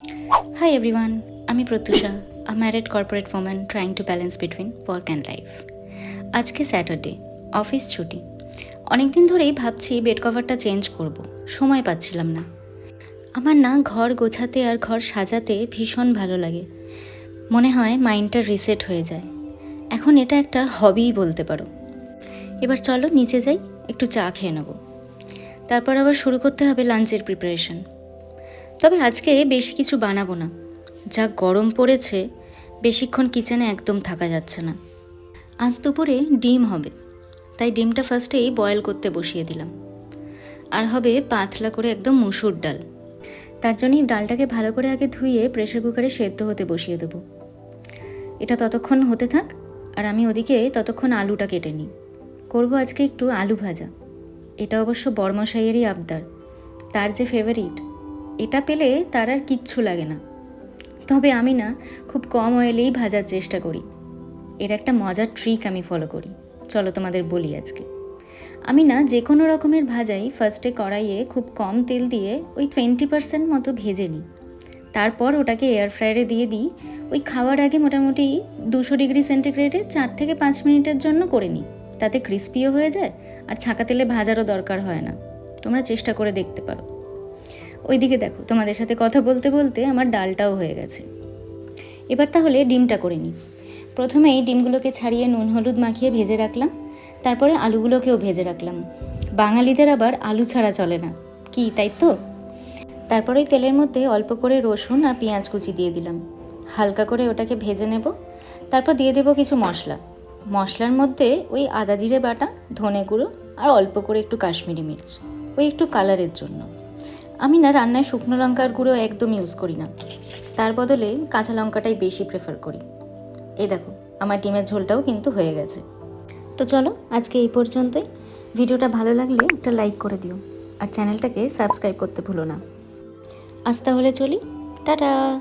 Hi everyone, আমি Pratyusha, a married corporate woman trying to balance between work and life. আজকে Saturday, office ছুটি। অনেক দিন ধরেই ভাবছি বেড কভারটা চেঞ্জ করব, সময় পাচ্ছিলাম না। আমার না ঘর গোছাতে আর ঘর সাজাতে ভীষণ ভালো লাগে। মনে হয় মাইন্ডটা রিসেট হয়ে যায়। এখন এটা একটা হবিই বলতে পারো। এবার চলো নিচে যাই, একটু চা খেয়ে নেব। তারপর আবার শুরু করতে হবে লাঞ্চের প্রিপারেশন। তবে আজকে বেশি কিছু বানাবো না, যা গরম পড়েছে বেশিক্ষণ কিচেনে একদম থাকা যাচ্ছে না। আজ দুপুরে ডিম হবে, তাই ডিমটা ফার্স্টেই বয়েল করতে বসিয়ে দিলাম। আর হবে পাতলা করে একদম মুসুর ডাল। তার জন্যই ডালটাকে ভালো করে আগে ধুয়ে প্রেশার কুকারে সেদ্ধ হতে বসিয়ে দেবো। এটা ততক্ষণ হতে থাক, আর আমি ওদিকে ততক্ষণ আলুটা কেটে নিই। করবো আজকে একটু আলু ভাজা। এটা অবশ্য বড়মশাইয়েরই আবদার, তার যে ফেভারিট। এটা পেলে তার আর কিচ্ছু লাগে না। তবে আমি না খুব কম অয়েলেই ভাজার চেষ্টা করি। এর একটা মজার ট্রিক আমি ফলো করি, চলো তোমাদের বলি আজকে। আমি না যে কোনো রকমের ভাজাই ফার্স্টে কড়াইয়ে খুব কম তেল দিয়ে ওই 20% মতো ভেজে নিই। তারপর ওটাকে এয়ার ফ্রায়ারে দিয়ে দিই। ওই খাওয়ার আগে মোটামুটি 200 ডিগ্রি সেন্টিগ্রেডে 4 থেকে 5 মিনিটের জন্য করে নিই। তাতে ক্রিস্পিও হয়ে যায়, আর ছাঁকা তেলে ভাজারও দরকার হয় না। তোমরা চেষ্টা করে দেখতে পারো। ওইদিকে দেখো, তোমাদের সাথে কথা বলতে বলতে আমার ডালটাও হয়ে গেছে। এবার তাহলে ডিমটা করে নিই। প্রথমেই ডিমগুলোকে ছাড়িয়ে নুন হলুদ মাখিয়ে ভেজে রাখলাম। তারপরে আলুগুলোকেও ভেজে রাখলাম। বাঙালিদের আবার আলু ছাড়া চলে না, কি তাই তো? তারপরে তেলের মধ্যে অল্প করে রসুন আর পেঁয়াজ কুচি দিয়ে দিলাম। হালকা করে ওটাকে ভেজে নেব। তারপর দিয়ে দেবো কিছু মশলা। মশলার মধ্যে ওই আদা জিরে বাটা, ধনে গুঁড়ো আর অল্প করে একটু কাশ্মীরি মির্চ, ওই একটু কালারের জন্য। আমি না রান্নায় শুকনো লঙ্কার গুঁড়ো একদম ইউজ করি না, তার বদলে কাঁচা লঙ্কাটাই বেশি প্রেফার করি। এই দেখো, আমার ডিমের ঝোলটাও কিন্তু হয়ে গেছে। তো চলো আজকে এই পর্যন্তই। ভিডিওটা ভালো লাগলে একটা লাইক করে দিও, আর চ্যানেলটাকে সাবস্ক্রাইব করতে ভুলো না। আজ তাহলে চলি, টাটা।